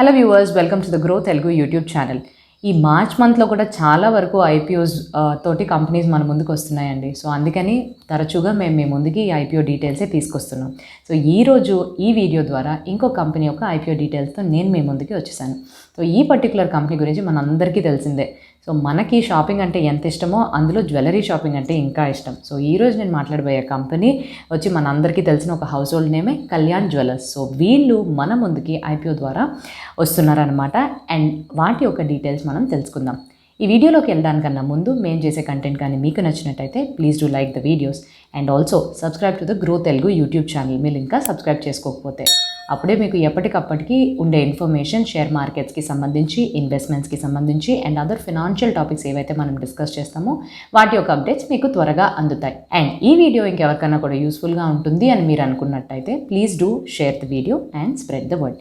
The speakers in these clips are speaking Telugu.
Hello viewers, welcome to the grow Telugu YouTube channel. ఈ మార్చ్ మంత్లో కూడా చాలా వరకు ఐపీఓస్ తోటి కంపెనీస్ మన ముందుకు వస్తున్నాయండి. సో అందుకని తరచుగా మేము మీ ముందుకి ఈ ఐపీఓ డీటెయిల్సే తీసుకొస్తున్నాం. సో ఈరోజు ఈ వీడియో ద్వారా ఇంకో కంపెనీ యొక్క ఐపీఓ డీటెయిల్స్తో నేను మీ ముందుకి వచ్చేసాను. సో ఈ పర్టికులర్ కంపెనీ గురించి మనందరికీ తెలిసిందే. సో మనకి షాపింగ్ అంటే ఎంత ఇష్టమో అందులో జ్యువెలరీ షాపింగ్ అంటే ఇంకా ఇష్టం. సో ఈరోజు నేను మాట్లాడబోయే కంపెనీ వచ్చి మనందరికీ తెలిసిన ఒక హౌస్ హోల్డ్ నేమే కళ్యాణ్ జ్యువెలర్స్. సో వీళ్ళు మన ముందుకి ఐపీఓ ద్వారా వస్తున్నారనమాట. అండ్ వాటి యొక్క డీటెయిల్స్ మనం తెలుసుకుందాం. ఈ వీడియోలోకి వెళ్ళడానికన్నా ముందు మేము చేసే కంటెంట్ కానీ మీకు నచ్చినట్టయితే please do like the videos and also subscribe to the grow Telugu YouTube channel. మీరు ఇంకా సబ్స్క్రైబ్ చేసుకోకపోతే అప్పుడే మీకు ఎప్పటికప్పటికి ఉండే ఇన్ఫర్మేషన్ షేర్ మార్కెట్స్కి సంబంధించి, ఇన్వెస్ట్మెంట్స్కి సంబంధించి అండ్ అదర్ ఫినాన్షియల్ టాపిక్స్ ఏవైతే మనం డిస్కస్ చేస్తామో వాటి యొక్క అప్డేట్స్ మీకు త్వరగా అందుతాయి. అండ్ ఈ వీడియో ఇంకెవరికైనా కూడా యూస్ఫుల్గా ఉంటుంది అని మీరు అనుకున్నట్టయితే please do share the video and spread the word.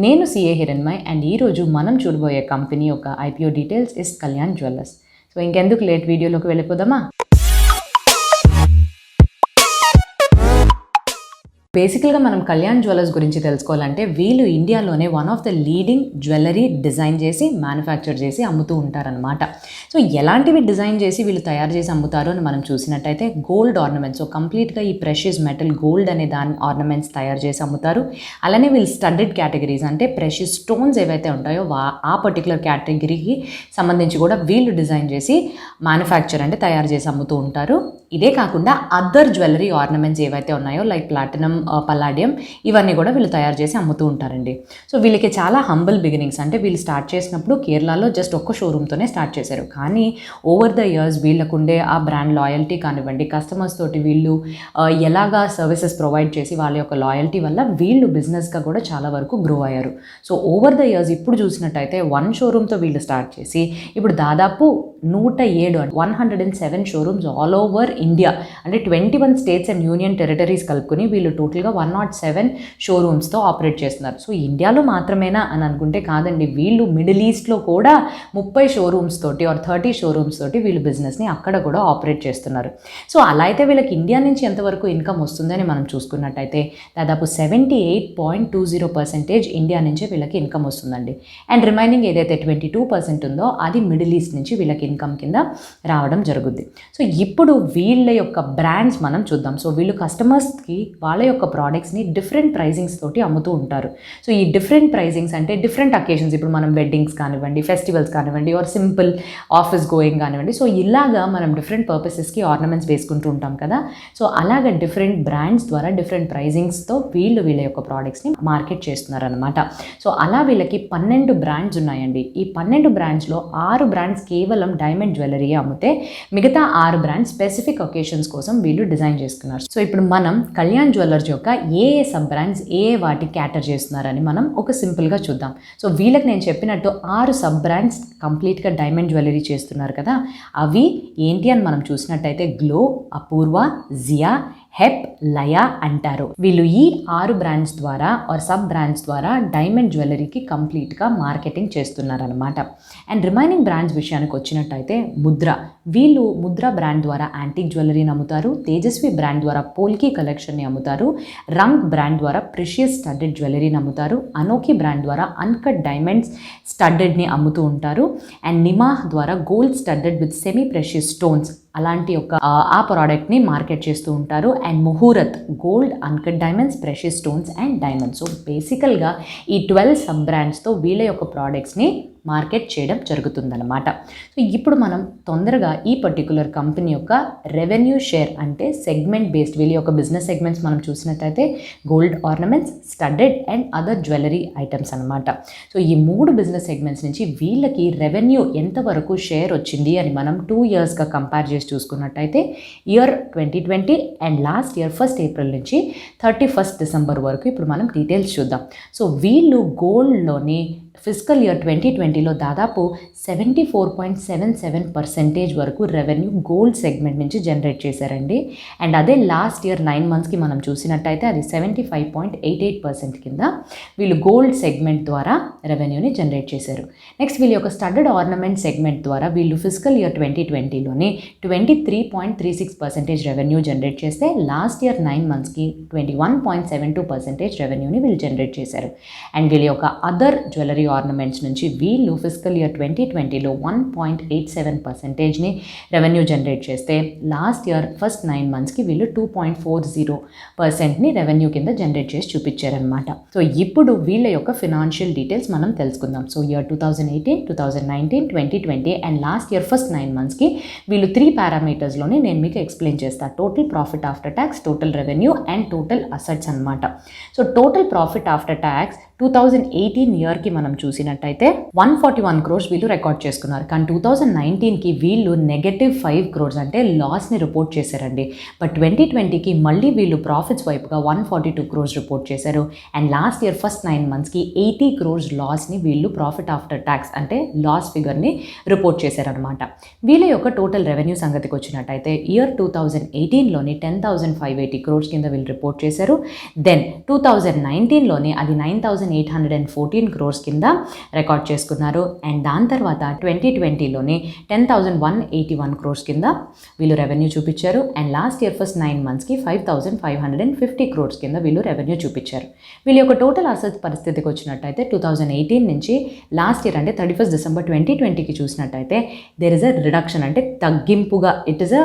నేను సిఏ హిరణ్మయ్ అండ్ ఈరోజు మనం చూడబోయే కంపెనీ యొక్క IPO details is Kalyan jewellers. So ఇంకెందుకు లేట్, వీడియోలోకి వెళ్ళిపోదామా? బేసికల్గా మనం కళ్యాణ్ జ్యువెలర్స్ గురించి తెలుసుకోవాలంటే వీళ్ళు ఇండియాలోనే one of the leading jewellery design చేసి మ్యానుఫ్యాక్చర్ చేసి అమ్ముతూ ఉంటారనమాట. సో ఎలాంటివి డిజైన్ చేసి వీళ్ళు తయారు చేసి అమ్ముతారు అని మనం చూసినట్టయితే గోల్డ్ ఆర్నమెంట్స్, సో కంప్లీట్గా ఈ ప్రెషియస్ మెటల్ గోల్డ్ అనే దాని ఆర్నమెంట్స్ తయారు చేసి అమ్ముతారు. అలానే వీళ్ళు స్టడ్డెడ్ కేటగిరీస్ అంటే ప్రెషియస్ స్టోన్స్ ఏవైతే ఉంటాయో ఆ పర్టికులర్ కేటగిరీకి సంబంధించి కూడా వీళ్ళు డిజైన్ చేసి మ్యానుఫ్యాక్చర్ అంటే తయారు చేసి అమ్ముతూ ఉంటారు. ఇదే కాకుండా అదర్ జ్యువెలరీ ఆర్నమెంట్స్ ఏవైతే ఉన్నాయో లైక్ ప్లాటినం, పల్లాడియం, ఇవన్నీ కూడా వీళ్ళు తయారు చేసి అమ్ముతూ ఉంటారండి. సో వీళ్ళకి చాలా హంబుల్ బిగినింగ్స్. అంటే వీళ్ళు స్టార్ట్ చేసినప్పుడు కేరళలో జస్ట్ ఒక్క షోరూమ్తోనే స్టార్ట్ చేశారు. కానీ ఓవర్ ద ఇయర్స్ వీళ్ళకుండే ఆ బ్రాండ్ లాయల్టీ కానివ్వండి, కస్టమర్స్ తోటి వీళ్ళు ఎలాగా సర్వీసెస్ ప్రొవైడ్ చేసి వాళ్ళ యొక్క లాయల్టీ వల్ల వీళ్ళు బిజినెస్గా కూడా చాలా వరకు గ్రో అయ్యారు. సో ఓవర్ ద ఇయర్స్ ఇప్పుడు చూసినట్టయితే 1 షోరూమ్తో వీళ్ళు స్టార్ట్ చేసి ఇప్పుడు దాదాపు 107 షోరూమ్స్ ఆల్ ఓవర్ ఇండియా, అంటే 21 స్టేట్స్ అండ్ యూనియన్ టెరిటరీస్ కలుపుకొని వీళ్ళు టోటల్గా 107 షోరూమ్స్తో ఆపరేట్ చేస్తున్నారు. సో ఇండియాలో మాత్రమేనా అని అనుకుంటే కాదండి, వీళ్ళు మిడిల్ ఈస్ట్లో కూడా 30 షోరూమ్స్ తోటి ఆర్ 30 షోరూమ్స్ తోటి వీళ్ళు బిజినెస్ని అక్కడ కూడా ఆపరేట్ చేస్తున్నారు. సో అలా అయితే వీళ్ళకి ఇండియా నుంచి ఎంతవరకు ఇన్కమ్ వస్తుందని మనం చూసుకున్నట్టయితే దాదాపు 78.20% ఇండియా నుంచే వీళ్ళకి ఇన్కమ్ వస్తుందండి. అండ్ రిమైనింగ్ ఏదైతే 22% ఉందో అది మిడిల్ ఈస్ట్ నుంచి వీళ్ళకి ఇన్కమ్ కింద రావడం జరుగుద్ది. సో ఇప్పుడు వీళ్ళ యొక్క బ్రాండ్స్ మనం చూద్దాం. సో వీళ్ళు కస్టమర్స్కి వాళ్ళ యొక్క ప్రోడక్ట్స్ని డిఫరెంట్ ప్రైజింగ్స్ తోటి అమ్ముతూ ఉంటారు. సో ఈ డిఫరెంట్ ప్రైజింగ్స్ అంటే డిఫరెంట్ అకేషన్స్, ఇప్పుడు మనం వెడ్డింగ్స్ కానివ్వండి, ఫెస్టివల్స్ కానివ్వండి, ఆర్ సింపుల్ ఆఫీస్ గోయింగ్ కానివ్వండి, సో ఇలాగా మనం డిఫరెంట్ పర్పసెస్కి ఆర్నమెంట్స్ వేసుకుంటూ ఉంటాం కదా. సో అలాగ డిఫరెంట్ బ్రాండ్స్ ద్వారా డిఫరెంట్ ప్రైజింగ్స్తో వీళ్ళ యొక్క ప్రోడక్ట్స్ని మార్కెట్ చేస్తున్నారనమాట. సో అలా వీళ్ళకి 12 బ్రాండ్స్ ఉన్నాయండి. ఈ 12 బ్రాండ్స్లో 6 బ్రాండ్స్ కేవలం డైమండ్ జ్యువెలరీ అమ్మితే మిగతా 6 బ్రాండ్స్ స్పెసిఫిక్ ఒకేషన్స్ కోసం వీళ్ళు డిజైన్ చేసుకున్నారు. సో ఇప్పుడు మనం కళ్యాణ్ జ్యువెలర్స్ యొక్క ఏ సబ్ బ్రాండ్స్ వాటి క్యాటర్ చేస్తున్నారని మనం ఒక సింపుల్గా చూద్దాం. సో వీళ్ళకి నేను చెప్పినట్టు 6 సబ్ బ్రాండ్స్ కంప్లీట్గా డైమండ్ జ్యువెలరీ చేస్తున్నారు కదా. అవి ఏంటి అని మనం చూసినట్టయితే గ్లో, అపూర్వ, జియా, హెప్, లయా అంటారు. వీళ్ళు ఈ 6 బ్రాండ్స్ ద్వారా ఆర్ సబ్ బ్రాండ్స్ ద్వారా డైమండ్ జ్యువెలరీకి కంప్లీట్గా మార్కెటింగ్ చేస్తున్నారనమాట. అండ్ రిమైనింగ్ బ్రాండ్స్ విషయానికి వచ్చినట్టయితే ముద్ర, వీళ్ళు ముద్ర బ్రాండ్ ద్వారా యాంటిక్ జ్యువెలరీని అమ్ముతారు. తేజస్వి బ్రాండ్ ద్వారా పోల్కీ కలెక్షన్ని అమ్ముతారు. రంగ్ బ్రాండ్ ద్వారా ప్రెషియస్ స్టడ్డెడ్ జ్యువెలరీని అమ్ముతారు. అనోఖి బ్రాండ్ ద్వారా అన్కట్ డైమండ్స్ స్టడ్డెడ్ని అమ్ముతూ ఉంటారు. అండ్ నిమాహ్ ద్వారా gold studded with semi precious stones అలాంటి ఒక ఆ ప్రోడక్ట్ని మార్కెట్ చేస్తూ ఉంటారు. And Muhurat gold, uncut diamonds, precious stones and diamonds. So బేసికల్గా ఈ 12 సబ్ బ్రాండ్స్తో వీళ్ళ యొక్క ప్రోడక్ట్స్ని మార్కెట్ చేయడం జరుగుతుందన్నమాట. సో ఇప్పుడు మనం తొందరగా ఈ పర్టికులర్ కంపెనీ యొక్క రెవెన్యూ షేర్ అంటే సెగ్మెంట్ బేస్డ్ వీళ్ళ యొక్క బిజినెస్ సెగ్మెంట్స్ మనం చూసినట్టయితే gold ornaments, studded and other jewellery items అనమాట. సో ఈ 3 బిజినెస్ సెగ్మెంట్స్ నుంచి వీళ్ళకి రెవెన్యూ ఎంతవరకు షేర్ వచ్చింది అని మనం 2 ఇయర్స్గా కంపేర్ చేసి చూసుకున్నట్టయితే year 2020 and last year 1 April నుంచి 31 డిసెంబర్ వరకు ఇప్పుడు మనం డీటెయిల్స్ చూద్దాం. సో వీళ్ళు గోల్డ్లోని ఫిజికల్ ఇయర్ 2020లో దాదాపు 74.77% వరకు రెవెన్యూ గోల్డ్ సెగ్మెంట్ నుంచి జనరేట్ చేశారండి. అండ్ అదే లాస్ట్ ఇయర్ 9 మంత్స్కి మనం చూసినట్టయితే అది 75.88% కింద వీళ్ళు గోల్డ్ సెగ్మెంట్ ద్వారా రెవెన్యూని జనరేట్ చేశారు. నెక్స్ట్ వీళ్ళ యొక్క స్టడ్డెడ్ ఆర్నమెంట్ సెగ్మెంట్ ద్వారా వీళ్ళు ఫిజికల్ ఇయర్ 2020లోని 23.36% రెవెన్యూ జనరేట్ చేస్తే లాస్ట్ ఇయర్ 9 మంత్స్కి 21.72% రెవెన్యూని వీళ్ళు జనరేట్ చేశారు. అండ్ వీళ్ళ యొక్క అదర్ జ్యువెలరీ జ్యువెలరీ ఆర్నమెంట్స్ నుంచి వీళ్ళు ఫిజికల్ ఇయర్ 2020లో 1.87%ని రెవెన్యూ జనరేట్ చేస్తే లాస్ట్ ఇయర్ ఫస్ట్ 9 monthsకి వీళ్ళు 2.40%ని రెవెన్యూ కింద జనరేట్ చేసి చూపించారనమాట. సో ఇప్పుడు వీళ్ళ యొక్క ఫినాన్షియల్ డీటెయిల్స్ మనం తెలుసుకుందాం. So year 2018, 2019, 2020 and last year first 9 monthsకి వీళ్ళు 3 పారామీటర్స్లోనే నేను మీకు ఎక్స్ప్లెయిన్ చేస్తాను. Total profit after tax, total revenue and total assets అనమాట. So total profit after tax 2018 ఇయర్కి మనం చూసినట్టయితే 141 crores వీళ్ళు రికార్డ్ చేసుకున్నారు. కానీ 2019కి వీళ్ళు -5 crores అంటే లాస్ని రిపోర్ట్ చేశారండి. బట్ 2020కి మళ్ళీ వీళ్ళు ప్రాఫిట్స్ వైపుగా 142 crores రిపోర్ట్ చేశారు. And last year first 9 monthsకి 80 crores లాస్ని వీళ్ళు ప్రాఫిట్ ఆఫ్టర్ ట్యాక్స్ అంటే లాస్ ఫిగర్ని రిపోర్ట్ చేశారనమాట. వీళ్ళ యొక్క టోటల్ రెవెన్యూ సంగతికి వచ్చినట్టయితే ఇయర్ 2018లోని 10,580 crores కింద వీళ్ళు రిపోర్ట్ చేశారు. దెన్ 2019లోని అది 9,814 crores కింద రికార్డ్ చేసుకున్నారు. అండ్ దాని తర్వాత 2020లోని 10,181 crores కింద వీళ్ళు రెవెన్యూ చూపించారు. And last year first 9 monthsకి 5,550 crores కింద వీళ్ళు రెవెన్యూ చూపించారు. వీళ్ళ యొక్క టోటల్ అసెట్స్ పరిస్థితికి వచ్చినట్టయితే 2018 నుంచి లాస్ట్ ఇయర్ అంటే 31st December 2020కి చూసినట్టయితే దేర్ ఇస్ అ రిడక్షన్ అంటే తగ్గింపుగా ఇట్ ఇస్ అ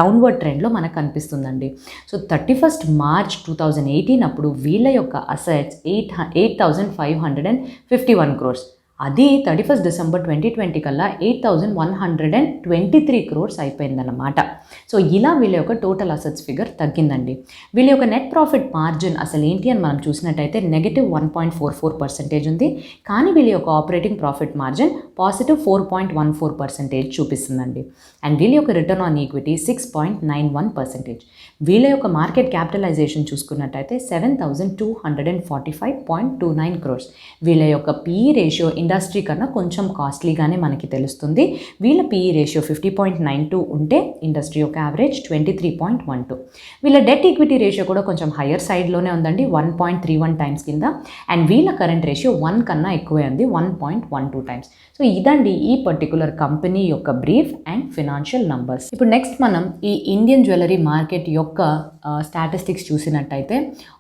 డౌన్వర్డ్ ట్రెండ్లో మనకు కనిపిస్తుందండి. సో 31st March 2018 అప్పుడు వీళ్ళ యొక్క అసెట్స్ 8,551 crores. అది 31st December 2020 కల్లా 8,123 crores అయిపోయిందన్నమాట. సో ఇలా వీళ్ళ యొక్క టోటల్ అసెట్స్ ఫిగర్ తగ్గిందండి. వీళ్ళ యొక్క నెట్ ప్రాఫిట్ మార్జిన్ అసలు ఏంటి అని మనం చూసినట్టయితే -1.44% ఉంది. కానీ వీళ్ళ యొక్క ఆపరేటింగ్ ప్రాఫిట్ మార్జిన్ +4.14% చూపిస్తుందండి. అండ్ వీళ్ళ యొక్క రిటర్న్ ఆన్ ఈక్విటీ 6.91%. వీళ్ళ యొక్క మార్కెట్ క్యాపిటలైజేషన్ చూసుకున్నట్టయితే 7,245.29 crores. వీళ్ళ యొక్క పిఈ రేషియో ఇండస్ట్రీ కన్నా కొంచెం కాస్ట్లీగానే మనకి తెలుస్తుంది. వీళ్ళ పిఈ రేషియో 50.92 ఉంటే ఇండస్ట్రీ యొక్క యావరేజ్ 23.12. వీళ్ళ డెట్ ఈక్విటీ రేషియో కూడా కొంచెం హయ్యర్ సైడ్లోనే ఉందండి, 1.31 times కింద. అండ్ వీళ్ళ కరెంట్ రేషియో 1 కన్నా ఎక్కువే ఉంది, 1.12 times. సో ఇదండి ఈ పర్టికులర్ కంపెనీ యొక్క బ్రీఫ్ అండ్ ఫినాన్షియల్ నంబర్స్. ఇప్పుడు నెక్స్ట్ మనం ఈ ఇండియన్ జ్యువెలరీ మార్కెట్ యొక్క స్టాటిస్టిక్స్ చూసినట్టయితే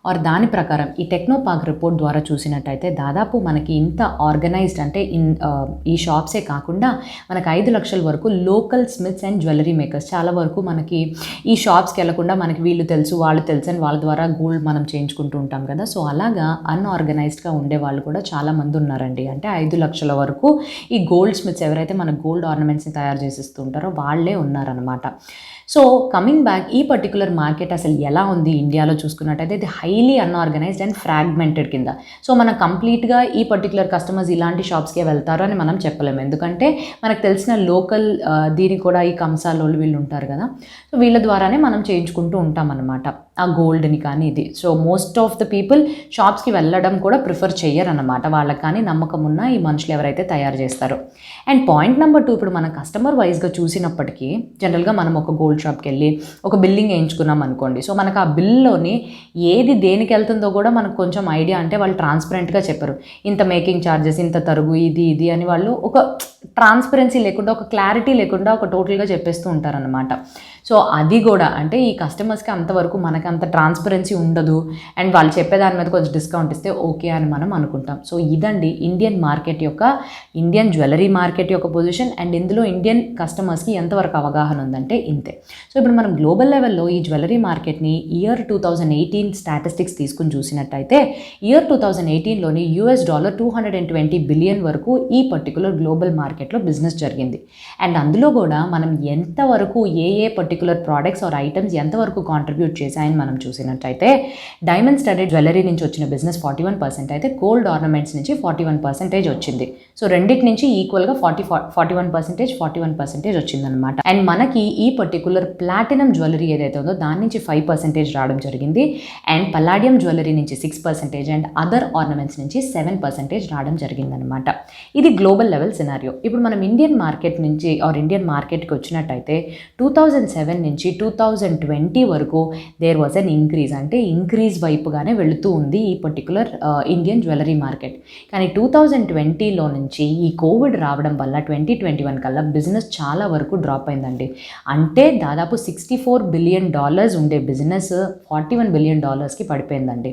ఆర్ దాని ప్రకారం ఈ టెక్నోపార్క్ రిపోర్ట్ ద్వారా చూసినట్టయితే దాదాపు మనకి ఇంత ఆర్గనైజ్డ్ అంటే ఈ షాప్సే కాకుండా మనకు 5 లక్షల వరకు local smiths and jewellery makers చాలా వరకు మనకి ఈ షాప్స్కి వెళ్లకుండా మనకి వీళ్ళు తెలుసు వాళ్ళు తెలుసు అని వాళ్ళ ద్వారా గోల్డ్ మనం చేయించుకుంటూ ఉంటాం కదా. సో అలాగా అన్ఆర్గనైజ్డ్గా ఉండే వాళ్ళు కూడా చాలామంది ఉన్నారండి. అంటే 5 లక్షల వరకు ఈ గోల్డ్ స్మిత్స్ ఎవరైతే మన గోల్డ్ ఆర్నమెంట్స్ని తయారు చేసిస్తూ ఉంటారో వాళ్ళే ఉన్నారనమాట. సో కమింగ్ బ్యాక్ ఈ పర్టికులర్ మార్కెట్ అసలు ఎలా ఉంది ఇండియాలో చూసుకున్నట్టయితే ఇది హైలీ అన్ఆర్గనైజ్డ్ అండ్ ఫ్రాగ్మెంటెడ్ కింద. సో మనం కంప్లీట్గా ఈ పర్టికులర్ కస్టమర్స్ ఇలాంటి షాప్స్కే వెళ్తారు అని మనం చెప్పలేము. ఎందుకంటే మనకు తెలిసిన లోకల్ దీనికి కూడా ఈ కంసాలోళ్ళు వీళ్ళు ఉంటారు కదా, సో వీళ్ళ ద్వారానే మనం చేయించుకుంటూ ఉంటాం అన్నమాట ఆ గోల్డ్ని కానీ ఇది. So most of the people షాప్స్కి వెళ్ళడం కూడా ప్రిఫర్ చెయ్యరు అన్నమాట. వాళ్ళకి కానీ నమ్మకం ఉన్న ఈ మనుషులు ఎవరైతే తయారు చేస్తారో. అండ్ పాయింట్ నెంబర్ 2, ఇప్పుడు మనం కస్టమర్ వైజ్గా చూసినప్పటికీ జనరల్గా మనం ఒక గోల్డ్ షాప్కి వెళ్ళి ఒక బిల్లింగ్ వేయించుకున్నాం అనుకోండి. సో మనకు ఆ బిల్లోని ఏది దేనికి వెళ్తుందో కూడా మనకు కొంచెం ఐడియా అంటే వాళ్ళు ట్రాన్స్పరెంట్గా చెప్పరు. ఇంత మేకింగ్ ఛార్జెస్, ఇంత తరుగు, ఇది అని వాళ్ళు ఒక ట్రాన్స్పరెన్సీ లేకుండా ఒక క్లారిటీ లేకుండా ఒక టోటల్గా చెప్పేస్తూ ఉంటారనమాట. సో అది కూడా అంటే ఈ కస్టమర్స్కి అంతవరకు మనకి అంత ట్రాన్స్పరెన్సీ ఉండదు అండ్ వాళ్ళు చెప్పేదాని మీద కొంచెం డిస్కౌంట్ ఇస్తే ఓకే అని మనం అనుకుంటాం. సో ఇదండి ఇండియన్ మార్కెట్ యొక్క ఇండియన్ జ్యువెలరీ మార్కెట్ యొక్క పొజిషన్. అండ్ ఇందులో ఇండియన్ కస్టమర్స్కి ఎంతవరకు అవగాహన ఉందంటే ఇంతే. సో ఇప్పుడు మనం గ్లోబల్ లెవెల్లో ఈ జ్యువెలరీ మార్కెట్ని ఇయర్ 2018 స్టాటిస్టిక్స్ తీసుకుని చూసినట్టయితే ఇయర్ 2018లోని $220 బిలియన్ వరకు ఈ పర్టికులర్ గ్లోబల్ మార్కెట్లో బిజినెస్ జరిగింది. అండ్ అందులో కూడా మనం ఎంతవరకు ఏ పర్టికులర్ ప్రోడక్ట్స్ ఆర్ ఐటమ్స్ ఎంతవరకు కాంట్రిబ్యూట్ చేశాయని మనం చూసినట్టయితే డైమండ్ స్టడెడ్ జ్యువెలరీ నుంచి వచ్చిన బిజినెస్ 41% అయితే గోల్డ్ ఆర్నమెంట్స్ నుంచి 41% వచ్చింది. సో రెండింటి నుంచి ఈక్వల్గా 41% వచ్చిందనమాట. అండ్ మనకి ఈ పర్టికులర్ ప్లాటినం జ్యువెలరీ ఏదైతే ఉందో దాని నుంచి 5% రావడం జరిగింది. అండ్ పల్లాడియం జ్యువెలరీ నుంచి 6% అండ్ అదర్ ఆర్నమెంట్స్ నుంచి 7% రావడం జరిగిందనమాట. ఇది గ్లోబల్ లెవెల్ సినారియో. ఇప్పుడు మనం ఇండియన్ మార్కెట్ నుంచి ఆర్ ఇండియన్ మార్కెట్కి వచ్చినట్టయితే 2007 2007 నుంచి 2020 వరకు దేర్ వాజ్ అన్ ఇంక్రీజ్, అంటే ఇంక్రీజ్ వైపుగానే వెళుతూ ఉంది ఈ పర్టికులర్ ఇండియన్ జ్యువెలరీ మార్కెట్. కానీ 2020లో నుంచి ఈ కోవిడ్ రావడం వల్ల 2021 కల్లా బిజినెస్ చాలా వరకు డ్రాప్ అయిందండి. అంటే దాదాపు $64 బిలియన్ ఉండే బిజినెస్ $41 బిలియన్ పడిపోయిందండి.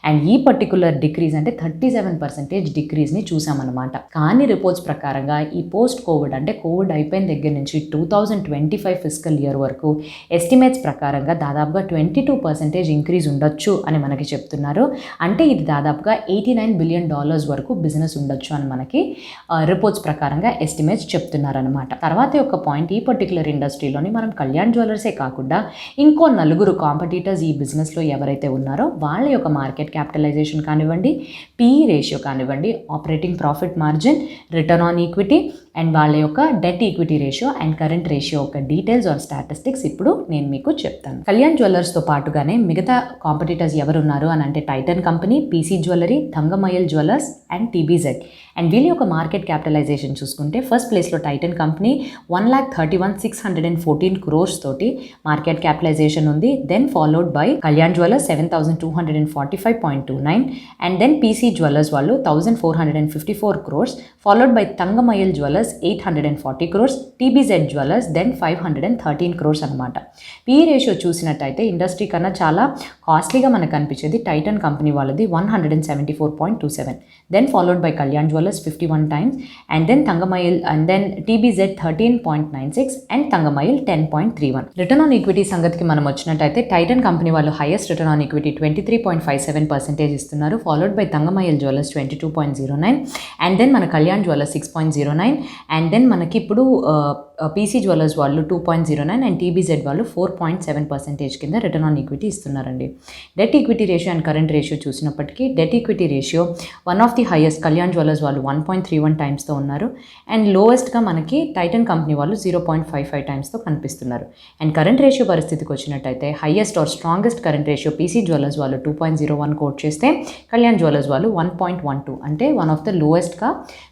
అండ్ ఈ పర్టికులర్ డిక్రీజ్ అంటే 37% డిక్రీజ్ని చూసామన్నమాట. కానీ రిపోర్ట్స్ ప్రకారంగా ఈ పోస్ట్ కోవిడ్ అంటే కోవిడ్ అయిపోయిన దగ్గర నుంచి 2025 ఫిస్కల్ ఇయర్ వరకు ఎస్టిమేట్స్ ప్రకారంగా దాదాపుగా 22% ఇంక్రీజ్ ఉండొచ్చు అని మనకి చెప్తున్నారు. అంటే ఇది దాదాపుగా $89 బిలియన్ వరకు బిజినెస్ ఉండొచ్చు అని మనకి రిపోర్ట్స్ ప్రకారంగా ఎస్టిమేట్స్ చెప్తున్నారనమాట. తర్వాత ఒక పాయింట్, ఈ పర్టికులర్ ఇండస్ట్రీలోని మనం కళ్యాణ్ జ్యువెలర్సే కాకుండా ఇంకో 4 కాంపిటీటర్స్ ఈ బిజినెస్లో ఎవరైతే ఉన్నారో వాళ్ళ యొక్క మార్కెట్ క్యాపిటలైజేషన్ కానివ్వండి, PE రేషియో కానివ్వండి, operating profit margin, return on equity and వాళ్ళ యొక్క debt equity ratio and current ratio యొక్క డీటెయిల్స్ ఆర్ స్టాటిస్టిక్స్ ఇప్పుడు నేను మీకు చెప్తాను. కళ్యాణ్ జ్యువెలర్స్తో పాటుగానే మిగతా కాంపిటీటర్స్ ఎవరున్నారు అని అంటే Titan company, PC jewellery, Thangamayil jewellers and TBZ. And వీళ్ళ యొక్క మార్కెట్ క్యాపిటలైజేషన్ చూసుకుంటే ఫస్ట్ ప్లేస్లో టైటన్ కంపెనీ 1,31,614 crores తోటి మార్కెట్ క్యాపిటలైజేషన్ ఉంది. Then followed by Kalyan jewellers 7,245.29 and then PC jewellers వాళ్ళు 1,454 crores, followed by Thangamayil jewellers 840 crores, TBZ jewellers then 513 crores అనమాట. PE రేషియో చూసినట్టయితే ఇండస్ట్రీ కన్నా చాలా కాస్ట్లీగా మనకు కనిపించేది టైటన్ కంపెనీ వాళ్ళది 174.27, then followed by Kalyan jewellers 51 times and then Thangamayil and then TBZ 13.96 and Thangamayil 10.31. Return on equity సంగతికి మనం వచ్చినట్టయితే టైటన్ కంపెనీ వాళ్ళు హైయెస్ట్ రిటర్న్ ఆన్ ఈక్విటీ 23.57% ఇస్తున్నారు, followed by Thangamayil jewellers 22.09 and then మన కళ్యాణ్ జ్యువెలర్స్ 6.09 అండ్ దెన్ మనకి ఇప్పుడు PC జ్యువెలర్స్ వాళ్ళు 2.09 అండ్ TBZ వాళ్ళు 4.7% కింద రిటర్న్ ఆన్ ఈక్విటీ ఇస్తున్నారండి. Debt equity ratio and current ratio చూసినప్పటికీ debt equity ratio one of the highest Kalyan jewellers వాళ్ళు 1.31 times ఉన్నారు అండ్ లోయెస్ట్గా మనకి టైటన్ కంపెనీ వాళ్ళు 0.55 times కనిపిస్తున్నారు. అండ్ కరెంట్ రేషియో పరిస్థితికి వచ్చినట్టయితే highest are strongest current ratio PC jewellers వాళ్ళు 2.01 కోట్ చేస్తే కళ్యాణ్ జ్యువెలర్స్ వాళ్ళు 1.12, అంటే వన్ ఆఫ్ ద లోయెస్ట్గా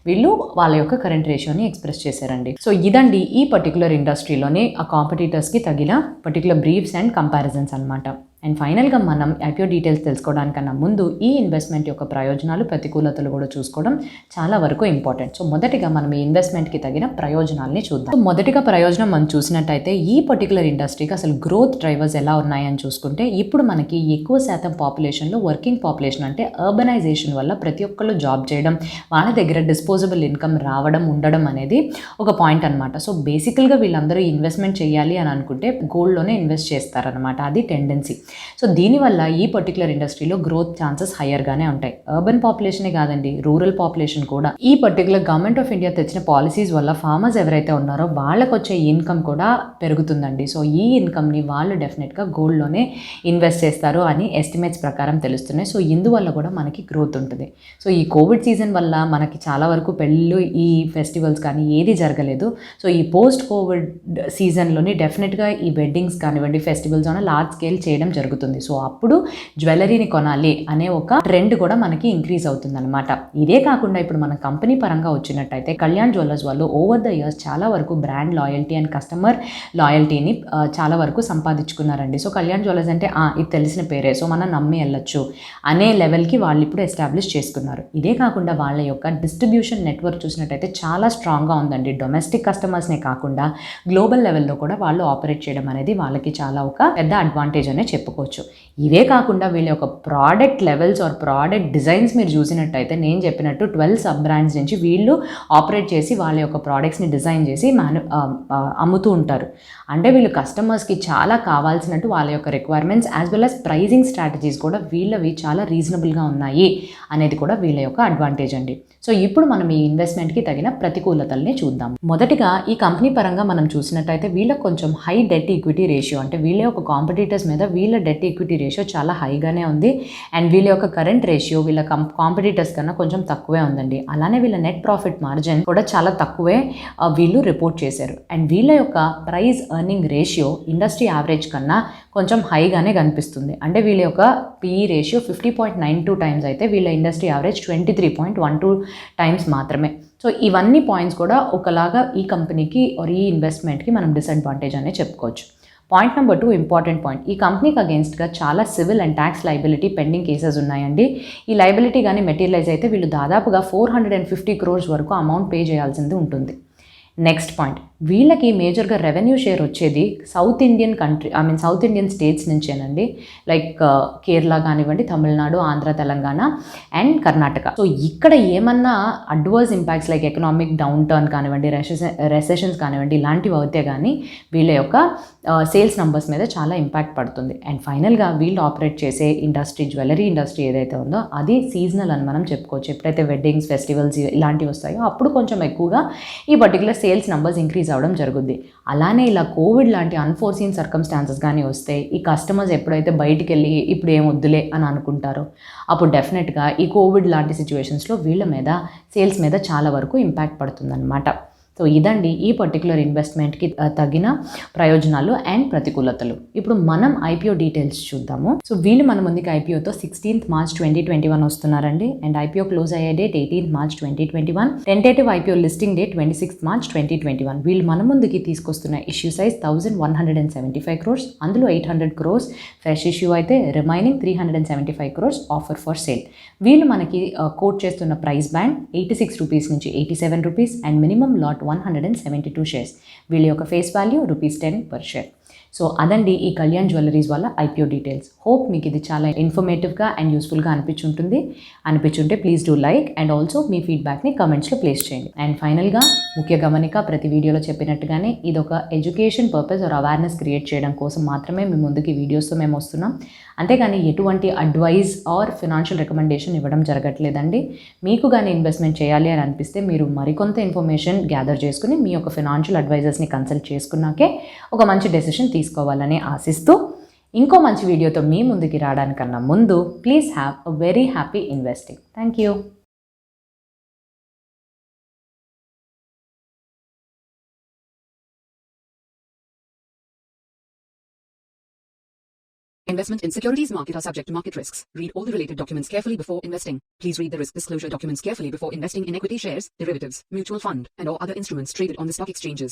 వీళ్ళు వాళ్ళ యొక్క కరెంట్ రేషియోని ఎక్స్ప్రెస్ చేశారండి. సో ఇదండి ఈ పర్టికులర్ ఇండస్ట్రీలోని ఆ కాంపిటీటర్స్కి తగిన పర్టికులర్ బ్రీఫ్స్ అండ్ కంపారిజన్స్ అనమాట. అండ్ ఫైనల్గా మనం IPO డీటెయిల్స్ తెలుసుకోవడానికన్నా ముందు ఈ ఇన్వెస్ట్మెంట్ యొక్క ప్రయోజనాలు ప్రతికూలతలు కూడా చూసుకోవడం చాలా వరకు ఇంపార్టెంట్. సో మొదటిగా మనం ఈ ఇన్వెస్ట్మెంట్కి తగిన ప్రయోజనాలని చూద్దాం. సో మొదటిగా ప్రయోజనం మనం చూసినట్టయితే ఈ పర్టికులర్ ఇండస్ట్రీకి అసలు గ్రోత్ డ్రైవర్స్ ఎలా ఉన్నాయని చూసుకుంటే ఇప్పుడు మనకి ఎక్కువ శాతం పాపులేషన్లో వర్కింగ్ పాపులేషన్, అంటే అర్బనైజేషన్ వల్ల ప్రతి ఒక్కళ్ళు జాబ్ చేయడం, వాళ్ళ దగ్గర డిస్పోజబుల్ ఇన్కమ్ రావడం ఉండడం అనేది ఒక పాయింట్ అనమాట. సో బేసికల్గా వీళ్ళందరూ ఇన్వెస్ట్మెంట్ చేయాలి అని అనుకుంటే గోల్డ్లోనే ఇన్వెస్ట్ చేస్తారనమాట, అది టెండెన్సీ. సో దీనివల్ల ఈ పర్టికులర్ ఇండస్ట్రీలో గ్రోత్ ఛాన్సెస్ హయ్యర్గానే ఉంటాయి. అర్బన్ పాపులేషనే కాదండి, రూరల్ పాపులేషన్ కూడా. ఈ పర్టికులర్ గవర్నమెంట్ ఆఫ్ ఇండియా తెచ్చిన పాలసీస్ వల్ల ఫార్మర్స్ ఎవరైతే ఉన్నారో వాళ్ళకు వచ్చే ఇన్కమ్ కూడా పెరుగుతుందండి. సో ఈ ఇన్కమ్ని వాళ్ళు డెఫినెట్గా గోల్డ్లోనే ఇన్వెస్ట్ చేస్తారు అని ఎస్టిమేట్స్ ప్రకారం తెలుస్తున్నాయి. సో ఇందువల్ల కూడా మనకి గ్రోత్ ఉంటుంది. సో ఈ కోవిడ్ సీజన్ వల్ల మనకి చాలా వరకు పెళ్ళిళ్ళు, ఈ ఫెస్టివల్స్ కానీ ఏది జరగలేదు. సో ఈ పోస్ట్ కోవిడ్ సీజన్లోని డెఫినెట్గా ఈ వెడ్డింగ్స్ కానివ్వండి, ఫెస్టివల్స్ అన్న లార్జ్ స్కేల్ చేయడం జరుగుతుంది. సో అప్పుడు జ్యువెలరీని కొనాలి అనే ఒక ట్రెండ్ కూడా మనకి ఇంక్రీజ్ అవుతుంది అనమాట. ఇదే కాకుండా ఇప్పుడు మన కంపెనీ పరంగా వచ్చినట్టయితే కళ్యాణ్ జ్యువెలర్స్ వాళ్ళు ఓవర్ ద ఇయర్స్ చాలా వరకు బ్రాండ్ లాయల్టీ అండ్ కస్టమర్ లాయల్టీని చాలా వరకు సంపాదించుకున్నారండి. సో కళ్యాణ్ జ్యువెలర్స్ అంటే ఇది తెలిసిన పేరే, సో మనం నమ్మి వెళ్ళొచ్చు అనే లెవెల్కి వాళ్ళు ఇప్పుడు ఎస్టాబ్లిష్ చేసుకున్నారు. ఇదే కాకుండా వాళ్ళ యొక్క డిస్ట్రిబ్యూషన్ నెట్వర్క్ చూసినట్టయితే చాలా స్ట్రాంగ్గా ఉందండి. డొమెస్టిక్ కస్టమర్స్నే కాకుండా గ్లోబల్ లెవెల్లో కూడా వాళ్ళు ఆపరేట్ చేయడం అనేది వాళ్ళకి చాలా ఒక పెద్ద అడ్వాంటేజ్ అనే చెప్పుకోవచ్చు. ఇవే కాకుండా వీళ్ళ యొక్క product levels or product designs మీరు చూసినట్టయితే నేను చెప్పినట్టు 12 సబ్ బ్రాండ్స్ నుంచి వీళ్ళు ఆపరేట్ చేసి వాళ్ళ యొక్క ప్రోడక్ట్స్ని డిజైన్ చేసి అమ్ముతూ ఉంటారు. అంటే వీళ్ళు కస్టమర్స్కి చాలా కావాల్సినట్టు వాళ్ళ యొక్క requirements as well as pricing strategies కూడా వీళ్ళవి చాలా రీజనబుల్గా ఉన్నాయి అనేది కూడా వీళ్ళ యొక్క అడ్వాంటేజ్ అండి. సో ఇప్పుడు మనం ఈ ఇన్వెస్ట్మెంట్కి తగిన ప్రతికూలతల్ని చూద్దాం. మొదటిగా ఈ కంపెనీ పరంగా మనం చూసినట్టయితే వీళ్ళకి కొంచెం హై డెట్ ఈక్విటీ రేషియో, అంటే వీళ్ళ యొక్క కాంపిటీటర్స్ మీద వీళ్ళ డెట్ ఈక్విటీ రేషియో చాలా హైగానే ఉంది. అండ్ వీళ్ళ యొక్క కరెంట్ రేషియో వీళ్ళ కాంపిటీటర్స్ కన్నా కొంచెం తక్కువే ఉందండి. అలానే వీళ్ళ నెట్ ప్రాఫిట్ మార్జిన్ కూడా చాలా తక్కువే వీళ్ళు రిపోర్ట్ చేశారు. అండ్ వీళ్ళ యొక్క price earning ratio industry average కన్నా కొంచెం హైగానే కనిపిస్తుంది. అంటే వీళ్ళ యొక్క PE రేషియో 50.92 times అయితే వీళ్ళ ఇండస్ట్రీ యావరేజ్ 23.12 times మాత్రమే. సో ఇవన్నీ పాయింట్స్ కూడా ఒకలాగా ఈ కంపెనీకి ఈ ఇన్వెస్ట్మెంట్కి మనం డిసడ్వాంటేజ్ అనే చెప్పుకోవచ్చు. పాయింట్ నెంబర్ 2 ఇంపార్టెంట్ పాయింట్, ఈ కంపెనీకి అగేన్స్ట్గా చాలా civil and tax liability pending cases ఉన్నాయండి. ఈ లైబిలిటీ కానీ మెటీరియలైజ్ అయితే వీళ్ళు దాదాపుగా 450 crores వరకు అమౌంట్ పే చేయాల్సింది ఉంటుంది. నెక్స్ట్ పాయింట్, వీళ్ళకి మేజర్గా రెవెన్యూ షేర్ వచ్చేది సౌత్ ఇండియన్ స్టేట్స్ నుంచేనండి. లైక్ కేరళ కానివ్వండి, తమిళనాడు, ఆంధ్ర, తెలంగాణ అండ్ కర్ణాటక. సో ఇక్కడ ఏమన్నా adverse impacts like economic downturn కానివ్వండి, రెసెషన్స్ కానివ్వండి, ఇలాంటివి అవుతే కానీ వీళ్ళ యొక్క సేల్స్ నెంబర్స్ మీద చాలా ఇంపాక్ట్ పడుతుంది. అండ్ ఫైనల్గా వీళ్ళు ఆపరేట్ చేసే ఇండస్ట్రీ, జ్యువెలరీ ఇండస్ట్రీ ఏదైతే ఉందో అది సీజనల్ అని మనం చెప్పుకోవచ్చు. ఎప్పుడైతే వెడ్డింగ్స్, ఫెస్టివల్స్ ఇలాంటివి వస్తాయో అప్పుడు కొంచెం ఎక్కువగా ఈ పర్టికులర్ సేల్స్ నెంబర్స్ ఇంక్రీజ్ అవడం జరుగుద్ది. అలానే ఇలా కోవిడ్ లాంటి అన్ఫోర్సీన్ సర్కమ్స్టాన్సెస్ కానీ వస్తే ఈ కస్టమర్స్ ఎప్పుడైతే బయటికి వెళ్ళి ఇప్పుడు ఏం వద్దులే అని అనుకుంటారో అప్పుడు డెఫినెట్గా ఈ కోవిడ్ లాంటి సిచ్యువేషన్స్లో వీళ్ళ మీద సేల్స్ మీద చాలా వరకు ఇంపాక్ట్ పడుతుందన్నమాట. సో ఇదండి ఈ పర్టికులర్ ఇన్వెస్ట్మెంట్కి తగిన ప్రయోజనాలు అండ్ ప్రతికూలతలు. ఇప్పుడు మనం ఐపీఓ డీటెయిల్స్ చూద్దాము. సో వీళ్ళు మన ముందుకి ఐపీఓతో 16th March 2021 వస్తున్నారండి. అండ్ ఐపీఓ క్లోజ్ అయ్యే date 18th March 2021. Tentative IPO listing date 26th March 2021. వీళ్ళు మన ముందుకి తీసుకొస్తున్న ఇష్యూ సైజ్ 1175 crores. అందులో 800 crores ఫ్రెష్ ఇష్యూ అయితే remaining 375 crores offer for sale. వీళ్ళు మనకి కోట్ చేస్తున్న ప్రైస్ బ్యాండ్ 86 రూపీస్ నుంచి 87 rupees and minimum lot 172 shares. వీళ్ళ యొక్క face value ₹10 per share. So అదండి ఈ కళ్యాణ్ జ్యువెలరీస్ వల్ల ఐపీఓ డీటెయిల్స్. హోప్ మీకు ఇది చాలా ఇన్ఫర్మేటివ్గా అండ్ యూస్ఫుల్గా అనిపించుంటే please do like and also మీ ఫీడ్బ్యాక్ని కమెంట్స్లో ప్లేస్ చేయండి. అండ్ ఫైనల్గా ముఖ్య గమనిక, ప్రతి వీడియోలో చెప్పినట్టుగానే ఇది ఒక education purpose or awareness create చేయడం కోసం మాత్రమే మీ ముందుకి వీడియోస్తో మేము వస్తున్నాం. అంతేగాని ఎటువంటి అడ్వైజ్ ఆర్ ఫినాన్షియల్ రికమెండేషన్ ఇవ్వడం జరగట్లేదండి. మీకు కానీ ఇన్వెస్ట్మెంట్ చేయాలి అని అనిపిస్తే మీరు మరికొంత ఇన్ఫర్మేషన్ గ్యాదర్ చేసుకుని మీ యొక్క ఫినాన్షియల్ అడ్వైజర్స్ని కన్సల్ట్ చేసుకున్నాకే ఒక మంచి డెసిషన్ తీసుకోవాలని ఆశిస్తూ ఇంకో మంచి వీడియోతో మీ ముందుకి రావడానికన్నా ముందు please have a very happy investing. Thank you. Investment in securities market are subject to market risks. Read all the related documents carefully before investing. Please read the risk disclosure documents carefully before investing in equity shares, derivatives, mutual fund, and or other instruments traded on the stock exchanges.